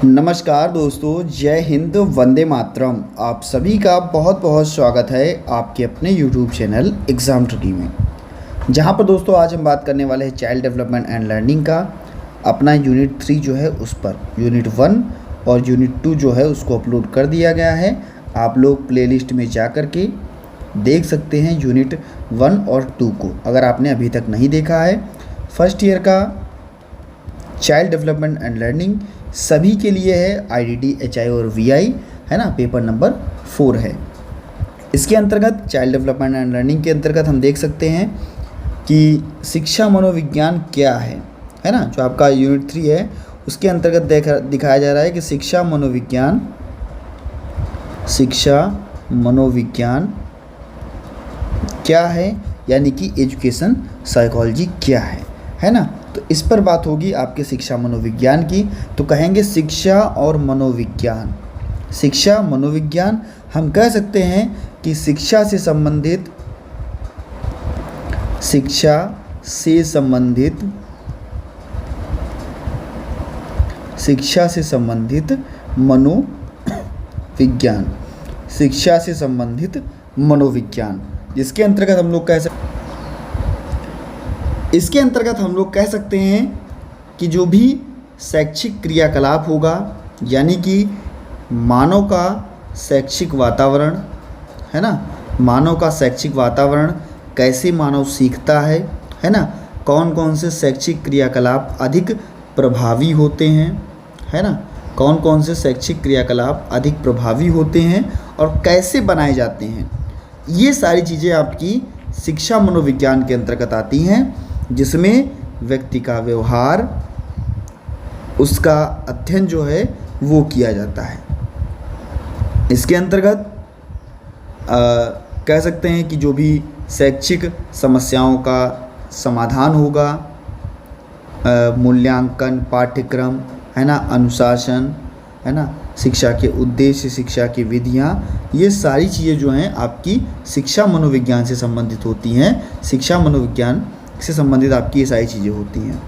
नमस्कार दोस्तों, जय हिंद, वंदे मातरम। आप सभी का बहुत बहुत स्वागत है आपके अपने YouTube चैनल एग्ज़ाम ट्रिकी में, जहां पर दोस्तों आज हम बात करने वाले हैं चाइल्ड डेवलपमेंट एंड लर्निंग का। अपना यूनिट 3 जो है उस पर यूनिट 1 और यूनिट 2 जो है उसको अपलोड कर दिया गया है। आप लोग प्लेलिस्ट में जा कर के देख सकते हैं यूनिट 1 और 2 को, अगर आपने अभी तक नहीं देखा है। फर्स्ट ईयर का चाइल्ड डेवलपमेंट एंड लर्निंग सभी के लिए है, IDT, HI और VI है ना। पेपर नंबर 4 है। इसके अंतर्गत चाइल्ड डेवलपमेंट एंड लर्निंग के अंतर्गत हम देख सकते हैं कि शिक्षा मनोविज्ञान क्या है ना। जो आपका यूनिट 3 है उसके अंतर्गत दिखाया जा रहा है कि शिक्षा मनोविज्ञान क्या है, यानी कि एजुकेशन साइकोलॉजी क्या है ना। तो इस पर बात होगी आपके शिक्षा मनोविज्ञान की। तो कहेंगे शिक्षा और मनोविज्ञान। शिक्षा मनोविज्ञान हम कह सकते हैं कि शिक्षा से संबंधित मनोविज्ञान, जिसके अंतर्गत हम लोग इसके अंतर्गत हम लोग कह सकते हैं कि जो भी शैक्षिक क्रियाकलाप होगा, यानी कि मानव का शैक्षिक वातावरण है ना। मानव का शैक्षिक वातावरण, कैसे मानव सीखता है ना। कौन कौन से शैक्षिक क्रियाकलाप अधिक प्रभावी होते हैं, है ना। कौन कौन से शैक्षिक क्रियाकलाप अधिक प्रभावी होते हैं और कैसे बनाए जाते हैं, ये सारी चीज़ें आपकी शिक्षा मनोविज्ञान के अंतर्गत आती हैं, जिसमें व्यक्ति का व्यवहार, उसका अध्ययन जो है वो किया जाता है। इसके अंतर्गत कह सकते हैं कि जो भी शैक्षिक समस्याओं का समाधान होगा, मूल्यांकन, पाठ्यक्रम है ना, अनुशासन है ना, शिक्षा के उद्देश्य, शिक्षा की विधियाँ, ये सारी चीज़ें जो हैं आपकी शिक्षा मनोविज्ञान से संबंधित होती हैं। शिक्षा मनोविज्ञान से संबंधित आपकी ये सारी चीज़ें होती हैं।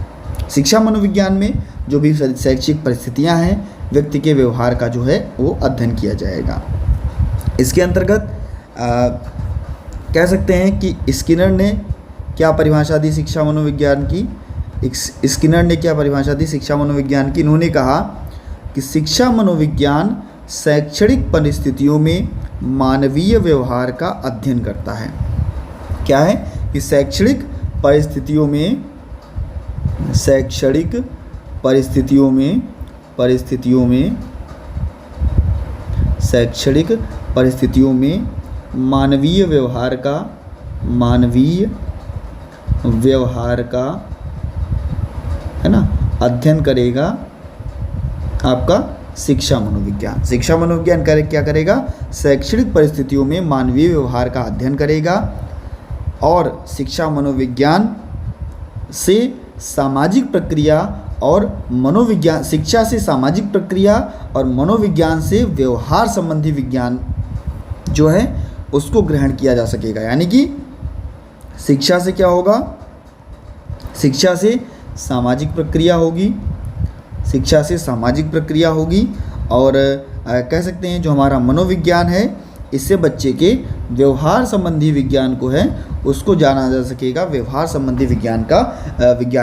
शिक्षा मनोविज्ञान में जो भी शैक्षिक परिस्थितियां हैं, व्यक्ति के व्यवहार का जो है वो अध्ययन किया जाएगा। इसके अंतर्गत कह सकते हैं कि स्किनर ने क्या परिभाषा दी शिक्षा मनोविज्ञान की। इन्होंने कहा कि शिक्षा मनोविज्ञान शैक्षणिक परिस्थितियों में मानवीय व्यवहार का अध्ययन करता है। क्या है कि शैक्षणिक परिस्थितियों में मानवीय व्यवहार का है ना अध्ययन करेगा आपका शिक्षा मनोविज्ञान। शिक्षा मनोविज्ञान क्या करेगा? शैक्षणिक परिस्थितियों में मानवीय व्यवहार का अध्ययन करेगा और शिक्षा मनोविज्ञान से सामाजिक प्रक्रिया और मनोविज्ञान, शिक्षा से सामाजिक प्रक्रिया और मनोविज्ञान से व्यवहार संबंधी विज्ञान जो है उसको ग्रहण किया जा सकेगा। यानी कि शिक्षा से क्या होगा? शिक्षा से सामाजिक प्रक्रिया होगी और कह सकते हैं जो हमारा मनोविज्ञान है, इससे बच्चे के व्यवहार संबंधी विज्ञान को है उसको जाना जा सकेगा। व्यवहार संबंधी विज्ञान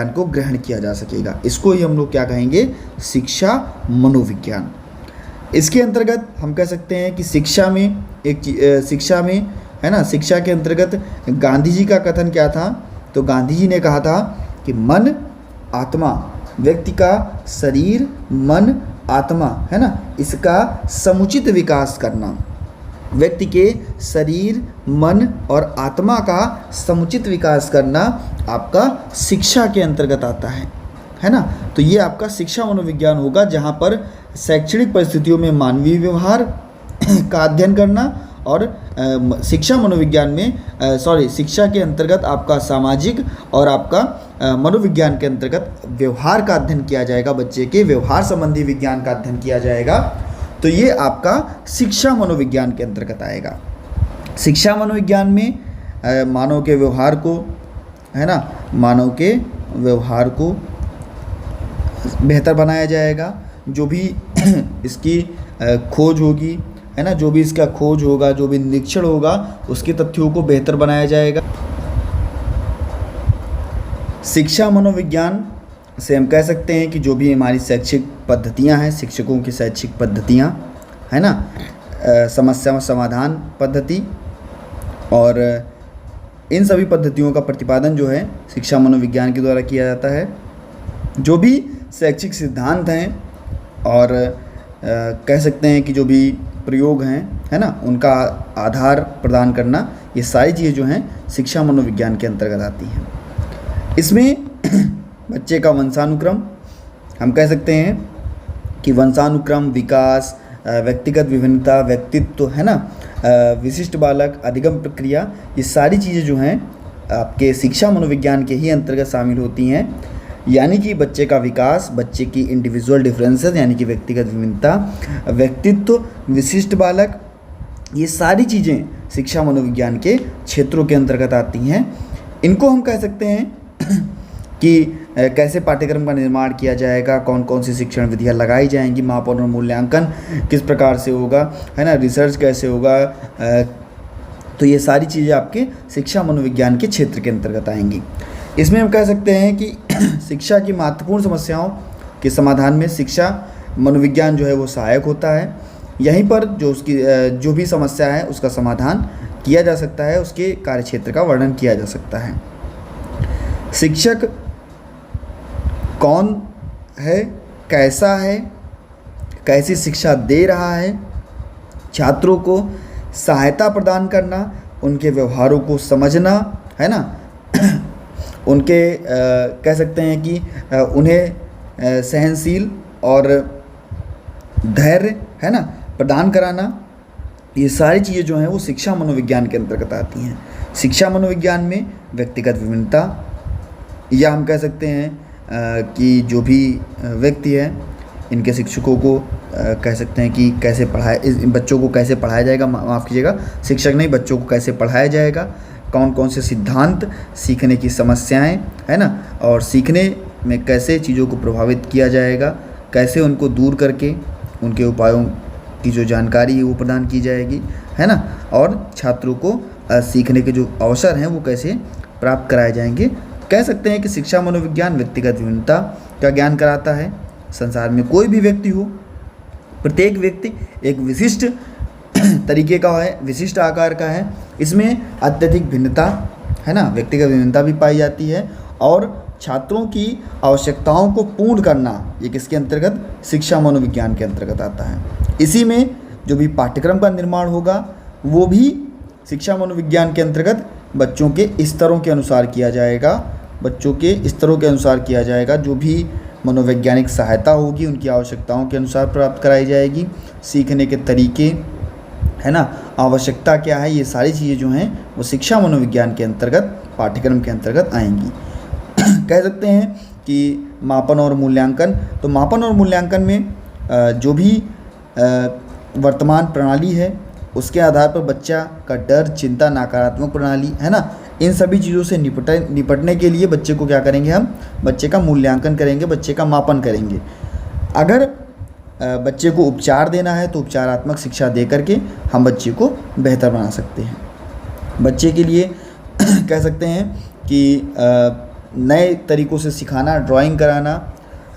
को ग्रहण किया जा सकेगा। इसको ही हम लोग क्या कहेंगे? शिक्षा मनोविज्ञान। इसके अंतर्गत हम कह सकते हैं कि शिक्षा में है ना, शिक्षा के अंतर्गत गांधी जी का कथन क्या था? तो गांधी जी ने कहा था कि मन, आत्मा, व्यक्ति का शरीर, मन, आत्मा है ना, इसका समुचित विकास करना। व्यक्ति के शरीर, मन और आत्मा का समुचित विकास करना आपका शिक्षा के अंतर्गत आता है ना। तो ये आपका शिक्षा मनोविज्ञान होगा, जहाँ पर शैक्षणिक परिस्थितियों में मानवीय व्यवहार का अध्ययन करना और शिक्षा मनोविज्ञान में शिक्षा के अंतर्गत आपका सामाजिक और आपका मनोविज्ञान के अंतर्गत व्यवहार का अध्ययन किया जाएगा। बच्चे के व्यवहार संबंधी विज्ञान का अध्ययन किया जाएगा। तो ये आपका शिक्षा मनोविज्ञान के अंतर्गत आएगा। शिक्षा मनोविज्ञान में मानव के व्यवहार को है ना, मानव के व्यवहार को बेहतर बनाया जाएगा। जो भी इसकी खोज होगी, है ना, जो भी इसका खोज होगा, जो भी निरीक्षण होगा, उसके तथ्यों को बेहतर बनाया जाएगा। शिक्षा मनोविज्ञान से हम कह सकते हैं कि जो भी हमारी शैक्षिक पद्धतियां हैं, शिक्षकों की शैक्षिक पद्धतियां, है ना, समस्या समाधान पद्धति, और इन सभी पद्धतियों का प्रतिपादन जो है शिक्षा मनोविज्ञान के द्वारा किया जाता है। जो भी शैक्षिक सिद्धांत हैं और कह सकते हैं कि जो भी प्रयोग हैं, है ना, उनका आधार प्रदान करना, ये सारी चीज़ें जो हैं शिक्षा मनोविज्ञान के अंतर्गत आती हैं। इसमें बच्चे का वंशानुक्रम, हम कह सकते हैं कि वंशानुक्रम, विकास, व्यक्तिगत विभिन्नता, व्यक्तित्व, है ना, विशिष्ट बालक, अधिगम प्रक्रिया, ये सारी चीज़ें जो हैं आपके शिक्षा मनोविज्ञान के ही अंतर्गत शामिल होती हैं। यानी कि बच्चे का विकास, बच्चे की इंडिविजुअल डिफरेंसेस यानी कि व्यक्तिगत विभिन्नता, व्यक्तित्व, विशिष्ट बालक, ये सारी चीज़ें शिक्षा मनोविज्ञान के क्षेत्रों के अंतर्गत आती हैं। इनको हम कह सकते हैं कि कैसे पाठ्यक्रम का निर्माण किया जाएगा, कौन कौन सी शिक्षण विधियाँ लगाई जाएंगी, मापन और मूल्यांकन किस प्रकार से होगा, है ना, रिसर्च कैसे होगा, तो ये सारी चीज़ें आपके शिक्षा मनोविज्ञान के क्षेत्र के अंतर्गत आएंगी। इसमें हम कह सकते हैं कि शिक्षा की महत्वपूर्ण समस्याओं के समाधान में शिक्षा मनोविज्ञान जो है वो सहायक होता है। यहीं पर जो उसकी जो भी समस्या है उसका समाधान किया जा सकता है, उसके कार्यक्षेत्र का वर्णन किया जा सकता है। शिक्षक कौन है, कैसा है, कैसी शिक्षा दे रहा है, छात्रों को सहायता प्रदान करना, उनके व्यवहारों को समझना, है ना, उनके कह सकते हैं कि उन्हें सहनशील और धैर्य, है ना, प्रदान कराना, ये सारी चीज़ें जो हैं वो शिक्षा मनोविज्ञान के अंतर्गत आती हैं। शिक्षा मनोविज्ञान में व्यक्तिगत विभिन्नता, या हम कह सकते हैं कि जो भी व्यक्ति है, इनके शिक्षकों को कह सकते हैं कि कैसे पढ़ाए, इन बच्चों को कैसे पढ़ाया जाएगा, माफ़ कीजिएगा, शिक्षक नहीं, बच्चों को कैसे पढ़ाया जाएगा, कौन कौन से सिद्धांत, सीखने की समस्याएं, है ना, और सीखने में कैसे चीज़ों को प्रभावित किया जाएगा, कैसे उनको दूर करके उनके उपायों की जो जानकारी है वो प्रदान की जाएगी, है ना, और छात्रों को सीखने के जो अवसर हैं वो कैसे प्राप्त कराए जाएंगे। कह सकते हैं कि शिक्षा मनोविज्ञान व्यक्तिगत विभिन्नता का ज्ञान कराता है। संसार में कोई भी व्यक्ति हो, प्रत्येक व्यक्ति एक विशिष्ट तरीके का है, विशिष्ट आकार का है, इसमें अत्यधिक भिन्नता, है ना, व्यक्तिगत विभिन्नता भी पाई जाती है, और छात्रों की आवश्यकताओं को पूर्ण करना, ये किसके अंतर्गत, शिक्षा मनोविज्ञान के अंतर्गत आता है। इसी में जो भी पाठ्यक्रम का निर्माण होगा वो भी शिक्षा मनोविज्ञान के अंतर्गत बच्चों के स्तरों के अनुसार किया जाएगा, बच्चों के स्तरों के अनुसार किया जाएगा। जो भी मनोवैज्ञानिक सहायता होगी उनकी आवश्यकताओं के अनुसार प्राप्त कराई जाएगी। सीखने के तरीके, है ना, आवश्यकता क्या है, ये सारी चीज़ें जो हैं वो शिक्षा मनोविज्ञान के अंतर्गत, पाठ्यक्रम के अंतर्गत आएंगी। कह सकते हैं कि मापन और मूल्यांकन, तो मापन और मूल्यांकन में जो भी वर्तमान प्रणाली है उसके आधार पर बच्चा का डर, चिंता, नकारात्मक प्रणाली, है ना, इन सभी चीज़ों से निपटने के लिए बच्चे को क्या करेंगे, हम बच्चे का मूल्यांकन करेंगे, बच्चे का मापन करेंगे। अगर बच्चे को उपचार देना है तो उपचारात्मक शिक्षा दे करके हम बच्चे को बेहतर बना सकते हैं। बच्चे के लिए कह सकते हैं कि नए तरीक़ों से सिखाना, ड्राइंग कराना,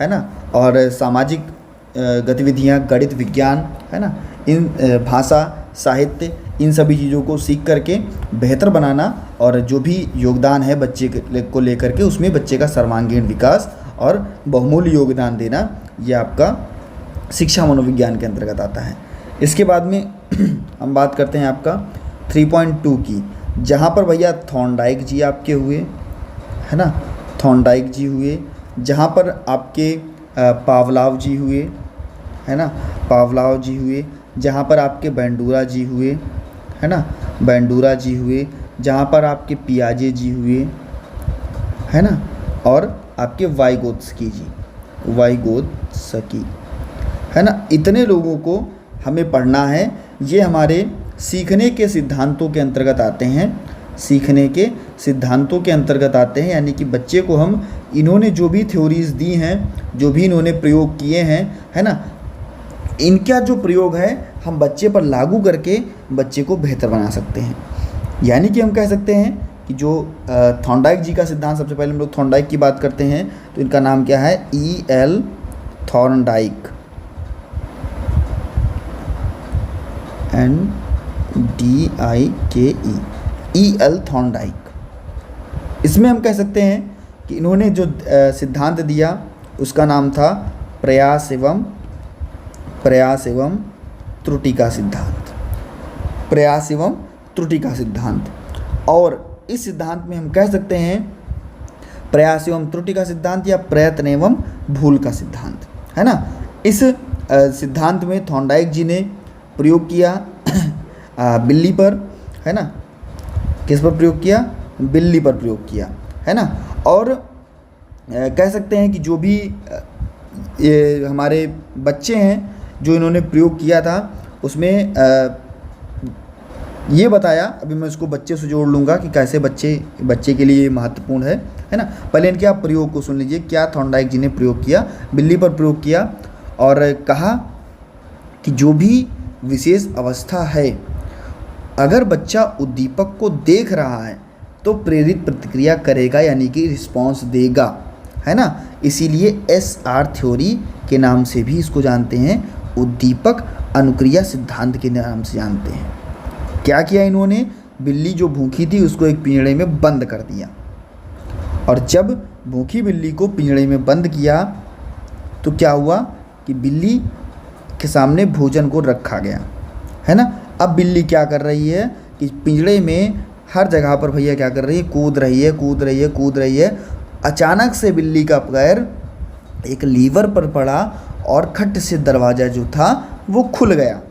है ना, और सामाजिक गतिविधियाँ, गणित, विज्ञान, है ना, इन भाषा, साहित्य, इन सभी चीज़ों को सीख करके बेहतर बनाना, और जो भी योगदान है बच्चे को लेकर के उसमें बच्चे का सर्वांगीण विकास और बहुमूल्य योगदान देना, ये आपका शिक्षा मनोविज्ञान के अंतर्गत आता है। इसके बाद में हम बात करते हैं आपका 3.2 की, जहाँ पर भैया थॉर्नडाइक जी आपके हुए, है ना, थॉर्नडाइक जी हुए, जहाँ पर आपके पावलाव जी हुए, है ना, पावलाव जी हुए, जहाँ पर आपके बैंडूरा जी हुए, है ना, बैंडूरा जी हुए, जहाँ पर आपके पियाजे जी हुए, है ना, और आपके वाइगोत्स्की जी, वाइगोत्स्की, है ना, इतने लोगों को हमें पढ़ना है। ये हमारे सीखने के सिद्धांतों के अंतर्गत आते हैं, सीखने के सिद्धांतों के अंतर्गत आते हैं, यानी कि बच्चे को हम इन्होंने जो भी थ्योरीज़ दी हैं, जो भी इन्होंने प्रयोग किए हैं, है ना, इनका जो प्रयोग है हम बच्चे पर लागू करके बच्चे को बेहतर बना सकते हैं। यानी कि हम कह सकते हैं कि जो थॉर्नडाइक जी का सिद्धांत, सबसे पहले हम लोग थॉर्नडाइक की बात करते हैं तो इनका नाम क्या है, E.L. Thorndike, NDIKE, E.L. Thorndike. इसमें हम कह सकते हैं कि इन्होंने जो सिद्धांत दिया उसका नाम था प्रयास एवं त्रुटि का सिद्धांत, प्रयास एवं त्रुटि का सिद्धांत। और इस सिद्धांत में हम कह सकते हैं प्रयास एवं त्रुटि का सिद्धांत या प्रयत्न एवं भूल का सिद्धांत, है ना। इस सिद्धांत में थॉर्नडाइक जी ने प्रयोग किया बिल्ली पर, है ना। किस पर प्रयोग किया, बिल्ली पर प्रयोग किया, है ना। और कह सकते हैं कि जो भी ये हमारे बच्चे हैं जो इन्होंने प्रयोग किया था उसमें ये बताया, अभी मैं इसको बच्चे से जोड़ लूँगा कि कैसे बच्चे के लिए महत्वपूर्ण है ना। पहले इनके आप प्रयोग को सुन लीजिए, क्या थॉर्नडाइक जी ने प्रयोग किया, बिल्ली पर प्रयोग किया और कहा कि जो भी विशेष अवस्था है, अगर बच्चा उद्दीपक को देख रहा है तो प्रेरित प्रतिक्रिया करेगा, यानी कि रिस्पॉन्स देगा, है ना। इसीलिए SR थ्योरी के नाम से भी इसको जानते हैं, उद्दीपक अनुक्रिया सिद्धांत के नाम से जानते हैं। क्या किया इन्होंने, बिल्ली जो भूखी थी उसको एक पिंजड़े में बंद कर दिया, और जब भूखी बिल्ली को पिंजड़े में बंद किया तो क्या हुआ कि बिल्ली के सामने भोजन को रखा गया, है ना। अब बिल्ली क्या कर रही है कि पिंजड़े में हर जगह पर भैया क्या कर रही है, कूद रही है। अचानक से बिल्ली का पैर एक लीवर पर पड़ा और खट से दरवाज़ा जो था वो खुल गया।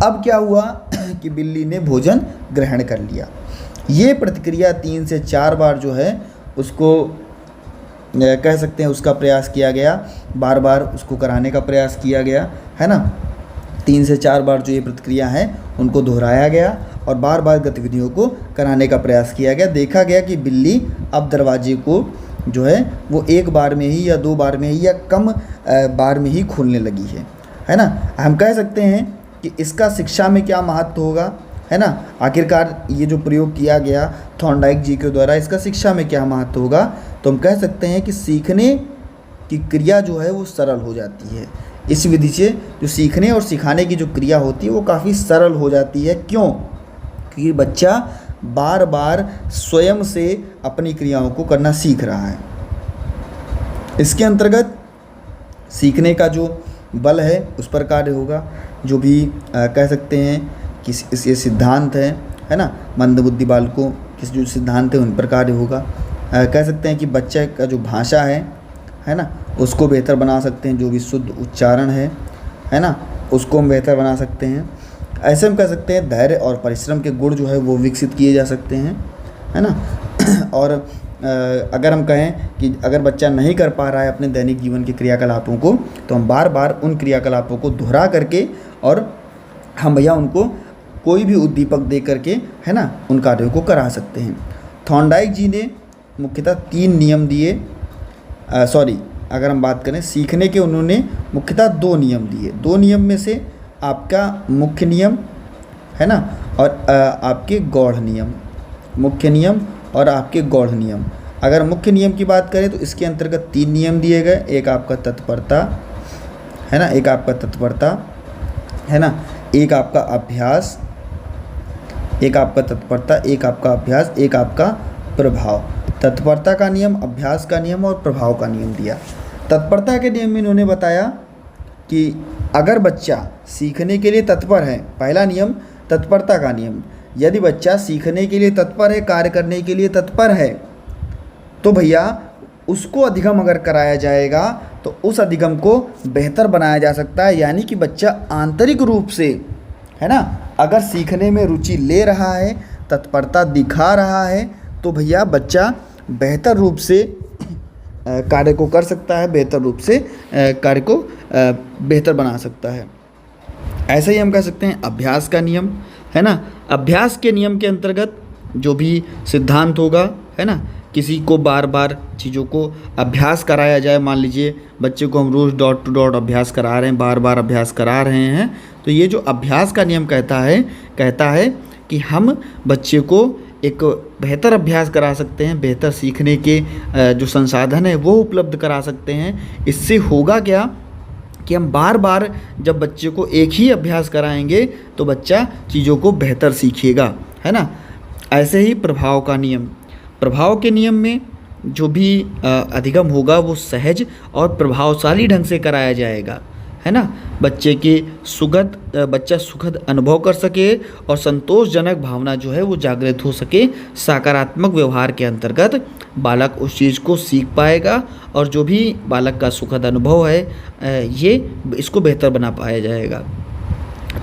अब क्या हुआ कि बिल्ली ने भोजन ग्रहण कर लिया। ये प्रतिक्रिया 3 से 4 बार जो है उसको कह सकते हैं उसका प्रयास किया गया, बार बार उसको कराने का प्रयास किया गया, है ना। 3 से 4 बार जो ये प्रतिक्रिया है उनको दोहराया गया और बार बार गतिविधियों को कराने का प्रयास किया गया। देखा गया कि बिल्ली अब दरवाजे को जो है वो एक बार में ही या 2 बार में ही या कम बार में ही खोलने लगी है ना। हम कह सकते हैं कि इसका शिक्षा में क्या महत्व होगा, है ना। आखिरकार ये जो प्रयोग किया गया थॉर्नडाइक जी के द्वारा, इसका शिक्षा में क्या महत्व होगा, तो हम कह सकते हैं कि सीखने की क्रिया जो है वो सरल हो जाती है। इस विधि से जो सीखने और सिखाने की जो क्रिया होती है वो काफ़ी सरल हो जाती है। क्यों? क्योंकि बच्चा बार बार स्वयं से अपनी क्रियाओं को करना सीख रहा है। इसके अंतर्गत सीखने का जो बल है उस पर कार्य होगा, जो भी कह सकते हैं कि ये सिद्धांत है ना, मंदबुद्धि बालकों के जो सिद्धांत है उन पर कार्य होगा। कह सकते हैं कि बच्चे का जो भाषा है ना, उसको बेहतर बना सकते हैं, जो भी शुद्ध उच्चारण है ना, उसको हम बेहतर बना सकते हैं। ऐसे हम कह सकते हैं धैर्य और परिश्रम के गुण जो है वो विकसित किए जा सकते हैं, है ना। और अगर हम कहें कि अगर बच्चा नहीं कर पा रहा है अपने दैनिक जीवन के क्रियाकलापों को, तो हम बार बार उन क्रियाकलापों को दोहरा करके और हम भैया उनको कोई भी उद्दीपक दे करके, है ना, उन कार्यों को करा सकते हैं। थॉर्नडाइक जी ने मुख्यतः 3 नियम दिए, अगर हम बात करें सीखने के, उन्होंने मुख्यतः 2 नियम दिए। 2 नियम में से आपका मुख्य नियम, है ना, और आपके गौड़ नियम, मुख्य नियम और आपके गौड़ नियम। अगर मुख्य नियम की बात करें तो इसके अंतर्गत 3 नियम दिए गए। एक आपका तत्परता, है ना, एक आपका तत्परता, है ना, एक आपका अभ्यास, एक आपका तत्परता, एक आपका अभ्यास, एक आपका प्रभाव। तत्परता का नियम, अभ्यास का नियम और प्रभाव का नियम दिया। तत्परता के नियम में इन्होंने बताया कि अगर बच्चा सीखने के लिए तत्पर है, पहला नियम तत्परता का नियम, यदि बच्चा सीखने के लिए तत्पर है, कार्य करने के लिए तत्पर है, तो भैया उसको अधिगम अगर कराया जाएगा तो उस अधिगम को बेहतर बनाया जा सकता है। यानी कि बच्चा आंतरिक रूप से, है ना, अगर सीखने में रुचि ले रहा है, तत्परता दिखा रहा है, तो भैया बच्चा बेहतर रूप से कार्य को कर सकता है, बेहतर रूप से कार्य को बेहतर बना सकता है। ऐसे ही हम कह सकते हैं अभ्यास का नियम, है ना। अभ्यास के नियम के अंतर्गत जो भी सिद्धांत होगा, है ना, किसी को बार बार चीज़ों को अभ्यास कराया जाए, मान लीजिए बच्चे को हम रोज़ डॉट टू डॉट अभ्यास करा रहे हैं, बार बार अभ्यास करा रहे हैं, तो ये जो अभ्यास का नियम कहता है कि हम बच्चे को एक बेहतर अभ्यास करा सकते हैं, बेहतर सीखने के जो संसाधन है वो उपलब्ध करा सकते हैं। इससे होगा क्या कि हम बार बार जब बच्चे को एक ही अभ्यास कराएंगे तो बच्चा चीज़ों को बेहतर सीखेगा, है ना। ऐसे ही प्रभाव के नियम में जो भी अधिगम होगा वो सहज और प्रभावशाली ढंग से कराया जाएगा, है ना। बच्चा सुखद अनुभव कर सके और संतोषजनक भावना जो है वो जागृत हो सके। सकारात्मक व्यवहार के अंतर्गत बालक उस चीज़ को सीख पाएगा और जो भी बालक का सुखद अनुभव है ये इसको बेहतर बना पाया जाएगा।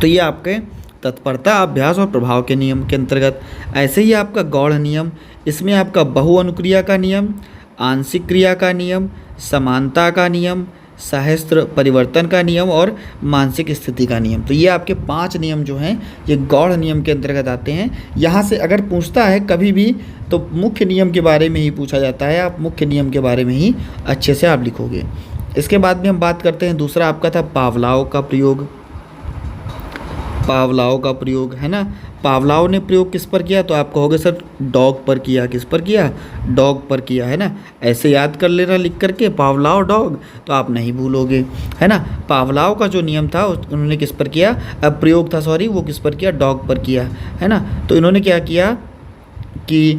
तो ये आपके तत्परता, अभ्यास और प्रभाव के नियम के अंतर्गत। ऐसे ही आपका गौड़ नियम, इसमें आपका बहु अनुक्रिया का नियम, आंशिक क्रिया का नियम, समानता का नियम, सहस्त्र परिवर्तन का नियम और मानसिक स्थिति का नियम। तो ये आपके 5 नियम जो हैं ये गौड़ नियम के अंतर्गत आते हैं। यहाँ से अगर पूछता है कभी भी तो मुख्य नियम के बारे में ही पूछा जाता है, आप मुख्य नियम के बारे में ही अच्छे से आप लिखोगे। इसके बाद में हम बात करते हैं, दूसरा आपका था पावलाव का प्रयोग, है ना। पावलाव ने प्रयोग किस पर किया, तो आप कहोगे सर डॉग पर किया। किस पर किया, डॉग पर किया, है ना। ऐसे याद कर लेना लिख करके, पावलाव डॉग, तो आप नहीं भूलोगे, है ना। पावलाव का जो नियम था उन्होंने किस पर किया, प्रयोग था सॉरी, वो किस पर किया, डॉग पर किया, है ना। तो इन्होंने क्या किया कि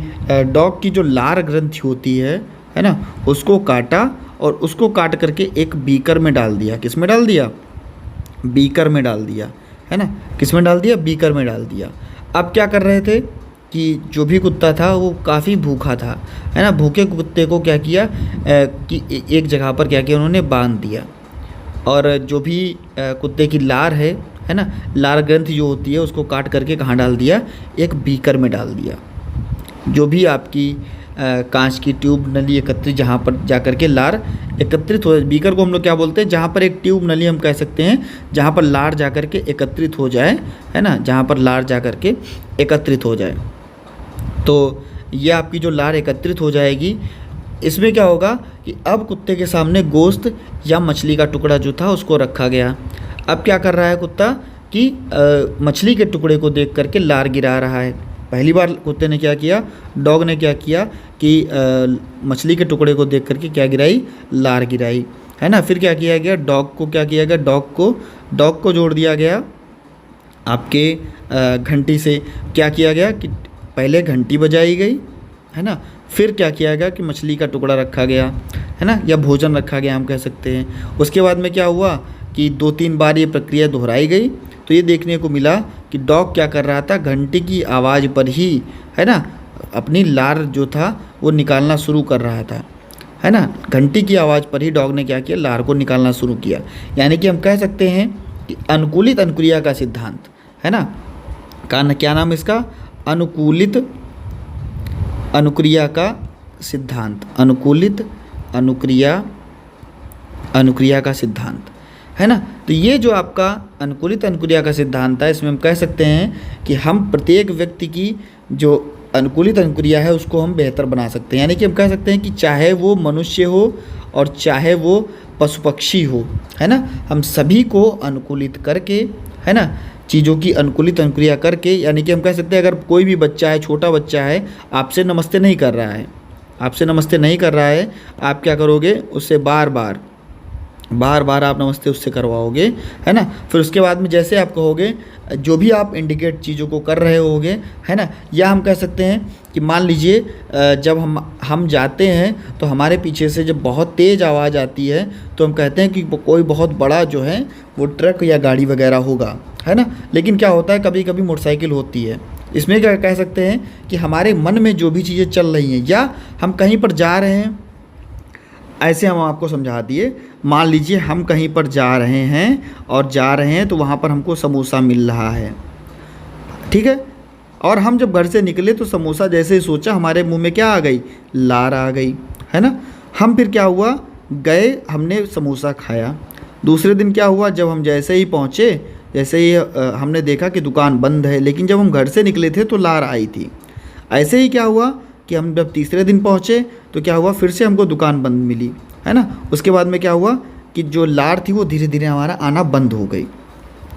डॉग की जो लार ग्रंथि होती है ना, उसको काटा और उसको काट करके एक बीकर में डाल दिया। किस में डाल दिया, बीकर में डाल दिया, है ना। किस में डाल दिया, बीकर में डाल दिया। अब क्या कर रहे थे कि जो भी कुत्ता था वो काफ़ी भूखा था, है ना। भूखे कुत्ते को क्या किया कि एक जगह पर क्या किया, उन्होंने बांध दिया और जो भी कुत्ते की लार है ना, लार ग्रंथि जो होती है उसको काट करके कहाँ डाल दिया, एक बीकर में डाल दिया। जो भी आपकी कांच की ट्यूब नली एकत्रित, जहाँ पर जाकर के लार एकत्रित हो, बीकर को हम लोग क्या बोलते हैं, जहाँ पर एक ट्यूब नली हम कह सकते हैं, जहाँ पर लार जाकर के एकत्रित हो जाए, है ना, जहाँ पर लार जाकर के एकत्रित हो जाए। तो ये आपकी जो लार एकत्रित हो जाएगी, इसमें क्या होगा कि अब कुत्ते के सामने गोश्त या मछली का टुकड़ा जो था उसको रखा गया। अब क्या कर रहा है कुत्ता कि मछली के टुकड़े को देख करके लार गिरा रहा है। पहली बार कुत्ते ने क्या किया, डॉग ने क्या किया कि मछली के टुकड़े को देख करके क्या गिराई, लार गिराई, है ना। फिर क्या किया गया, डॉग को क्या किया गया, डॉग को जोड़ दिया गया आपके घंटी से। क्या किया गया कि पहले घंटी बजाई गई, है ना। फिर क्या किया गया कि मछली का टुकड़ा रखा गया, है ना, या भोजन रखा गया हम कह सकते हैं। उसके बाद में क्या हुआ कि 2-3 बार ये प्रक्रिया दोहराई गई। तो ये देखने को मिला कि डॉग क्या कर रहा था, घंटी की आवाज़ पर ही, है ना, अपनी लार जो था वो निकालना शुरू कर रहा था, है ना। घंटी की आवाज़ पर ही डॉग ने क्या किया, लार को निकालना शुरू किया। यानी कि हम कह सकते हैं कि अनुकूलित अनुक्रिया का सिद्धांत, है ना, क्या नाम इसका, अनुकूलित अनुक्रिया का सिद्धांत, अनुकूलित अनुक्रिया का सिद्धांत, है ना। तो ये जो आपका अनुकूलित अनुक्रिया का सिद्धांत है, इसमें हम कह सकते हैं कि हम प्रत्येक व्यक्ति की जो अनुकूलित अनुक्रिया है उसको हम बेहतर बना सकते हैं। यानी कि हम कह सकते हैं कि चाहे वो मनुष्य हो और चाहे वो पशु पक्षी हो, है ना, हम सभी को अनुकूलित करके, है ना, चीज़ों की अनुकूलित अनुक्रिया करके, यानी कि हम कह सकते हैं अगर कोई भी बच्चा है, छोटा बच्चा है, आपसे नमस्ते नहीं कर रहा है, आप क्या करोगे, उससे बार बार आप नमस्ते उससे करवाओगे, है ना। फिर उसके बाद में जैसे आप कहोगे, जो भी आप इंडिकेट चीज़ों को कर रहे होगे, है ना, या हम कह सकते हैं कि मान लीजिए जब हम जाते हैं तो हमारे पीछे से जब बहुत तेज़ आवाज़ आती है तो हम कहते हैं कि कोई बहुत बड़ा जो है वो ट्रक या गाड़ी वगैरह होगा, है ना। लेकिन क्या होता है, कभी कभी मोटरसाइकिल होती है। इसमें क्या कह सकते हैं कि हमारे मन में जो भी चीज़ें चल रही हैं, या हम कहीं पर जा रहे हैं, ऐसे हम आपको समझा दिए। मान लीजिए हम कहीं पर जा रहे हैं तो वहाँ पर हमको समोसा मिल रहा है, ठीक है, और हम जब घर से निकले तो समोसा जैसे ही सोचा हमारे मुंह में क्या आ गई, लार आ गई, है ना। हम फिर क्या हुआ, गए, हमने समोसा खाया। दूसरे दिन क्या हुआ, जब हम जैसे ही पहुँचे, जैसे ही हमने देखा कि दुकान बंद है, लेकिन जब हम घर से निकले थे तो लार आई थी। ऐसे ही क्या हुआ कि हम जब तीसरे दिन पहुँचे तो क्या हुआ, फिर से हमको दुकान बंद मिली, है ना। उसके बाद में क्या हुआ कि जो लार थी वो धीरे धीरे हमारा आना बंद हो गई।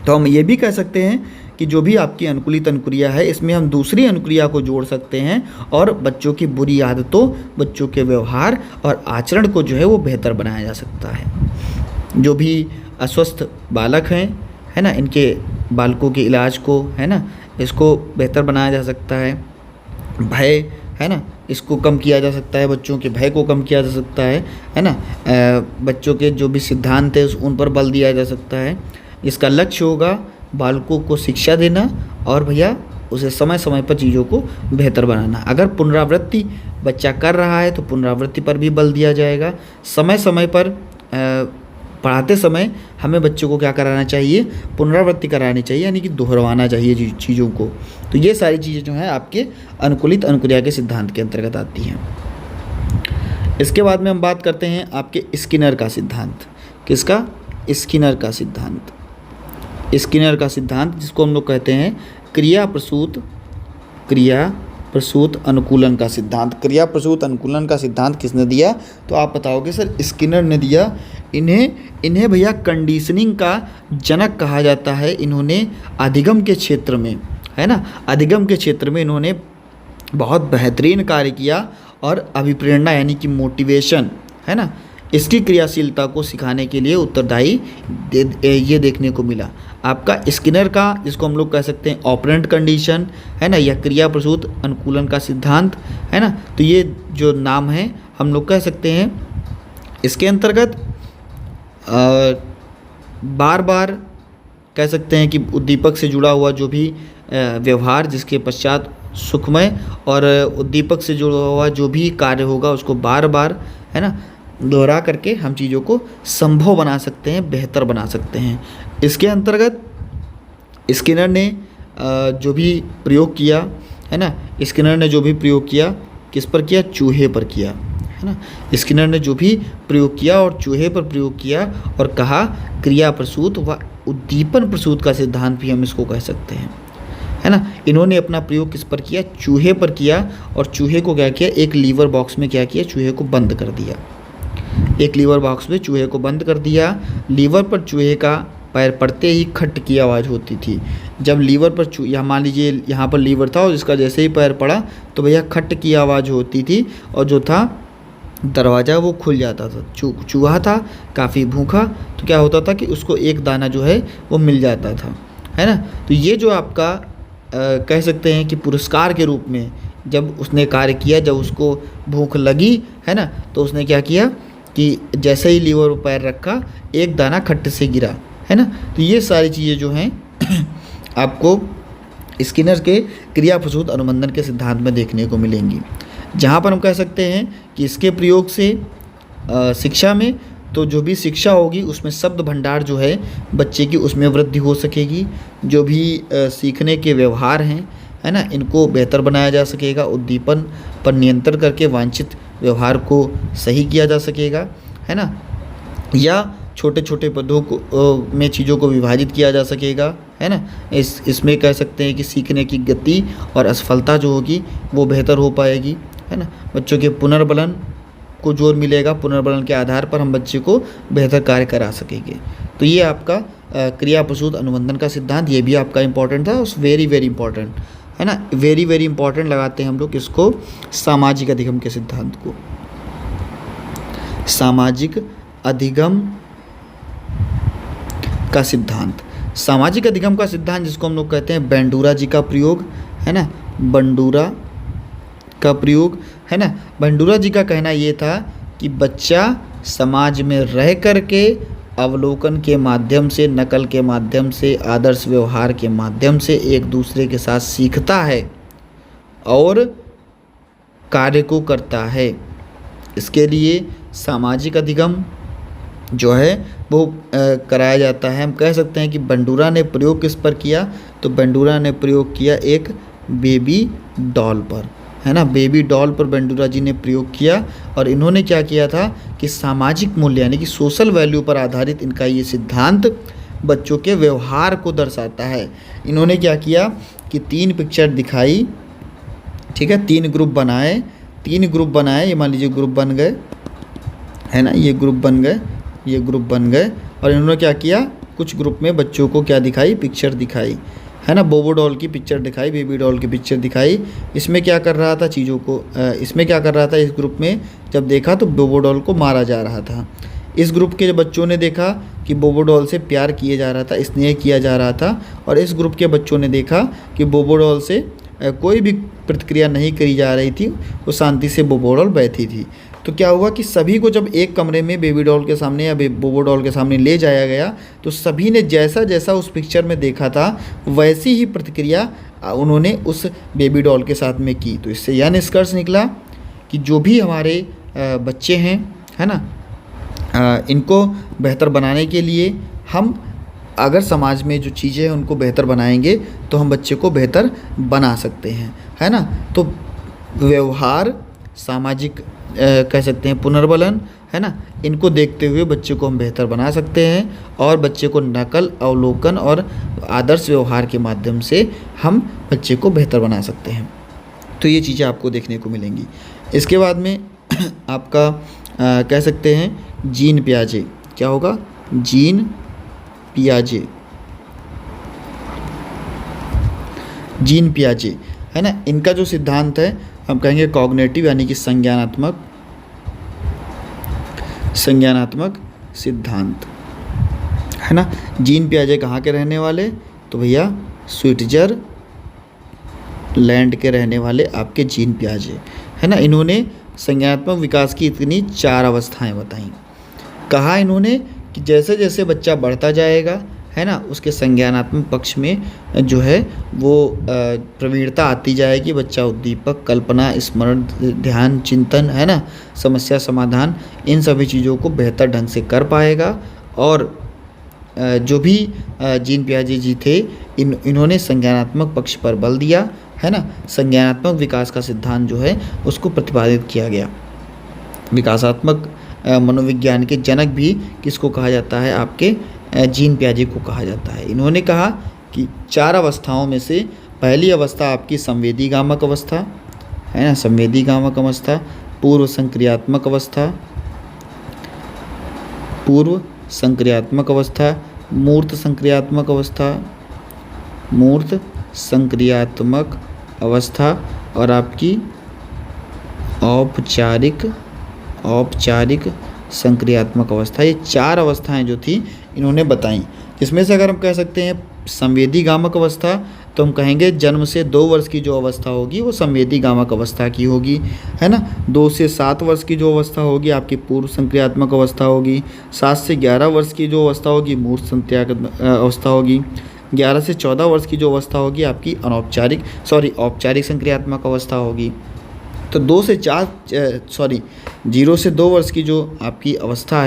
तो हम ये भी कह सकते हैं कि जो भी आपकी अनुकूलित अनुक्रिया है, इसमें हम दूसरी अनुक्रिया को जोड़ सकते हैं और बच्चों की बुरी आदतों, बच्चों के व्यवहार और आचरण को जो है वो बेहतर बनाया जा सकता है। जो भी अस्वस्थ बालक हैं, है ना, इनके बालकों के इलाज को, है ना, इसको बेहतर बनाया जा सकता है। भय, है ना, इसको कम किया जा सकता है, बच्चों के भय को कम किया जा सकता है ना। बच्चों के जो भी सिद्धांत है उन पर बल दिया जा सकता है। इसका लक्ष्य होगा बालकों को शिक्षा देना और भैया उसे समय समय पर चीज़ों को बेहतर बनाना। अगर पुनरावृत्ति बच्चा कर रहा है तो पुनरावृत्ति पर भी बल दिया जाएगा। समय समय पर पढ़ाते समय हमें बच्चों को क्या कराना चाहिए, पुनरावृत्ति करानी चाहिए, यानी कि दोहरवाना चाहिए चीज़ों को। तो ये सारी चीज़ें जो हैं आपके अनुकूलित अनुक्रिया के सिद्धांत के अंतर्गत आती हैं। इसके बाद में हम बात करते हैं आपके स्किनर का सिद्धांत। किसका? स्किनर का सिद्धांत। स्किनर का सिद्धांत जिसको हम लोग कहते हैं क्रिया प्रसूत अनुकूलन का सिद्धांत। क्रिया प्रसूत अनुकूलन का सिद्धांत किसने दिया? तो आप बताओगे सर स्किनर ने दिया। इन्हें भैया कंडीशनिंग का जनक कहा जाता है। इन्होंने अधिगम के क्षेत्र में, है ना, अधिगम के क्षेत्र में इन्होंने बहुत बेहतरीन कार्य किया और अभिप्रेरणा यानी कि मोटिवेशन, है ना, इसकी क्रियाशीलता को सिखाने के लिए उत्तरदायी ये देखने को मिला। आपका स्किनर का, जिसको हम लोग कह सकते हैं ऑपरेंट कंडीशन, है ना, या क्रिया प्रसूत अनुकूलन का सिद्धांत, है ना। तो ये जो नाम है हम लोग कह सकते हैं इसके अंतर्गत बार बार कह सकते हैं कि उद्दीपक से जुड़ा हुआ जो भी व्यवहार, जिसके पश्चात सुखमय और उद्दीपक से जुड़ा हुआ जो भी कार्य होगा उसको बार बार, है ना, दोहरा करके हम चीज़ों को संभव बना सकते हैं, बेहतर बना सकते हैं। इसके अंतर्गत स्किनर ने जो भी प्रयोग किया, है ना, स्किनर ने जो भी प्रयोग किया किस पर किया? चूहे पर किया, है ना। स्किनर ने जो भी प्रयोग किया और चूहे पर प्रयोग किया और कहा क्रिया प्रसूत व उद्दीपन प्रसूत का सिद्धांत भी हम इसको कह सकते हैं, है ना। इन्होंने अपना प्रयोग किस पर किया? चूहे पर किया। और चूहे को क्या किया? एक लीवर बॉक्स में क्या किया? चूहे को बंद कर दिया। एक लीवर बॉक्स में चूहे को बंद कर दिया। लीवर पर चूहे का पैर पड़ते ही खट की आवाज़ होती थी। जब लीवर पर यहाँ मान लीजिए यहाँ पर लीवर था और इसका जैसे ही पैर पड़ा तो भैया खट की आवाज़ होती थी और जो था दरवाज़ा वो खुल जाता था। चूहा था काफ़ी भूखा, तो क्या होता था कि उसको एक दाना जो है वो मिल जाता था, है ना। तो ये जो आपका कह सकते हैं कि पुरस्कार के रूप में जब उसने कार्य किया, जब उसको भूख लगी, है ना, तो उसने क्या किया कि जैसे ही लीवर पर पैर रखा एक दाना खट्ट से गिरा, है ना। तो ये सारी चीज़ें जो हैं आपको स्किनर के क्रिया प्रसूत अनुबंधन के सिद्धांत में देखने को मिलेंगी। जहाँ पर हम कह सकते हैं कि इसके प्रयोग से शिक्षा में तो जो भी शिक्षा होगी उसमें शब्द भंडार जो है बच्चे की उसमें वृद्धि हो सकेगी। जो भी सीखने के व्यवहार हैं, है ना, इनको बेहतर बनाया जा सकेगा। उद्दीपन पर नियंत्रण करके वांछित व्यवहार को सही किया जा सकेगा, है ना। या छोटे छोटे पदों को में चीज़ों को विभाजित किया जा सकेगा, है ना। इसमें कह सकते हैं कि सीखने की गति और असफलता जो होगी वो बेहतर हो पाएगी, है ना। बच्चों के पुनर्बलन को जोर मिलेगा। पुनर्बलन के आधार पर हम बच्चे को बेहतर कार्य करा सकेंगे। तो ये आपका क्रिया प्रसूत अनुबंधन का सिद्धांत, ये भी आपका इम्पॉर्टेंट था, वेरी वेरी इंपॉर्टेंट, है ना। वेरी वेरी इंपॉर्टेंट लगाते हैं हम लोग इसको, सामाजिक अधिगम के सिद्धांत को। सामाजिक अधिगम का सिद्धांत, सामाजिक अधिगम का सिद्धांत जिसको हम लोग कहते हैं बंडूरा जी का प्रयोग, है ना, बंडूरा का प्रयोग, है ना। बंडूरा जी का कहना ये था कि बच्चा समाज में रह करके अवलोकन के माध्यम से, नकल के माध्यम से, आदर्श व्यवहार के माध्यम से एक दूसरे के साथ सीखता है और कार्य को करता है। इसके लिए सामाजिक अधिगम जो है वो कराया जाता है। हम कह सकते हैं कि बंडूरा ने प्रयोग किस पर किया? तो बंडूरा ने प्रयोग किया एक बेबी डॉल पर, है ना। बेबी डॉल पर बंडूरा जी ने प्रयोग किया और इन्होंने क्या किया था कि सामाजिक मूल्य यानी कि सोशल वैल्यू पर आधारित इनका ये सिद्धांत बच्चों के व्यवहार को दर्शाता है। इन्होंने क्या किया कि 3 पिक्चर दिखाई, ठीक है, 3 ग्रुप बनाए 3 ग्रुप बनाए, ये मान लीजिए ग्रुप बन गए, है ना, ये ग्रुप बन गए, ये ग्रुप बन गए, और इन्होंने क्या किया, कुछ ग्रुप में बच्चों को क्या दिखाई, पिक्चर दिखाई, है ना, बोबो डॉल की पिक्चर दिखाई, बेबी डॉल की पिक्चर दिखाई। इसमें क्या कर रहा था चीज़ों को, इसमें क्या कर रहा था, इस ग्रुप में जब देखा तो बोबो डॉल को मारा जा रहा था। इस ग्रुप के बच्चों ने देखा कि बोबो डॉल से प्यार किया जा रहा था, स्नेह किया जा रहा था, और इस ग्रुप के बच्चों ने देखा कि बोबो डॉल से कोई भी प्रतिक्रिया नहीं करी जा रही थी, वो शांति से बोबो डॉल बैठी थी। तो क्या हुआ कि सभी को जब एक कमरे में बेबी डॉल के सामने या बोबो डॉल के सामने ले जाया गया, तो सभी ने जैसा जैसा उस पिक्चर में देखा था वैसी ही प्रतिक्रिया उन्होंने उस बेबी डॉल के साथ में की। तो इससे यह निष्कर्ष निकला कि जो भी हमारे बच्चे हैं, है ना, इनको बेहतर बनाने के लिए हम अगर समाज में जो चीज़ें हैं उनको बेहतर बनाएंगे तो हम बच्चे को बेहतर बना सकते हैं, है ना। तो व्यवहार, सामाजिक कह सकते हैं पुनर्बलन, है ना, इनको देखते हुए बच्चे को हम बेहतर बना सकते हैं, और बच्चे को नकल, अवलोकन और आदर्श व्यवहार के माध्यम से हम बच्चे को बेहतर बना सकते हैं। तो ये चीज़ें आपको देखने को मिलेंगी। इसके बाद में आपका कह सकते हैं जीन पियाजे, क्या होगा, जीन पियाजे, जीन पियाजे, है ना, इनका जो सिद्धांत है हम कहेंगे कॉग्निटिव, यानी कि संज्ञानात्मक सिद्धांत, है ना। जीन पियाजे कहाँ के रहने वाले, तो भैया स्विट्जरलैंड के रहने वाले आपके जीन पियाजे, है ना। इन्होंने संज्ञानात्मक विकास की इतनी 4 अवस्थाएं बताई। कहा इन्होंने कि जैसे जैसे बच्चा बढ़ता जाएगा, है ना, उसके संज्ञानात्मक पक्ष में जो है वो प्रवीणता आती जाएगी। बच्चा उद्दीपक, कल्पना, स्मरण, ध्यान, चिंतन, है ना, समस्या समाधान, इन सभी चीज़ों को बेहतर ढंग से कर पाएगा। और जो भी जीन पियाजे जी थे, इन्होंने संज्ञानात्मक पक्ष पर बल दिया, है ना। संज्ञानात्मक विकास का सिद्धांत जो है उसको प्रतिपादित किया गया। विकासात्मक मनोविज्ञान के जनक भी किसको कहा जाता है, आपके जीन पियाजे को कहा जाता है। इन्होंने कहा कि 4 अवस्थाओं में से पहली अवस्था आपकी संवेदीगामक अवस्था, है ना, संवेदीगामक अवस्था, पूर्व संक्रियात्मक अवस्था, पूर्व संक्रियात्मक अवस्था, मूर्त संक्रियात्मक अवस्था, मूर्त संक्रियात्मक अवस्था, और आपकी औपचारिक संक्रियात्मक अवस्था। ये 4 अवस्थाएं जो थी इन्होंने बताई। इसमें से अगर हम कह सकते हैं संवेदीगामक अवस्था, तो हम कहेंगे जन्म से 2 वर्ष की जो अवस्था होगी वो संवेदीगामक अवस्था की होगी, है ना। 2 से 7 वर्ष की जो अवस्था होगी आपकी पूर्व संक्रियात्मक अवस्था होगी। 7 से 11 वर्ष की जो अवस्था होगी मूर्त संक्रियात्मक अवस्था होगी। 11 से 14 वर्ष की जो अवस्था होगी आपकी औपचारिक संक्रियात्मक अवस्था होगी। तो 0 से 2 वर्ष की जो आपकी अवस्था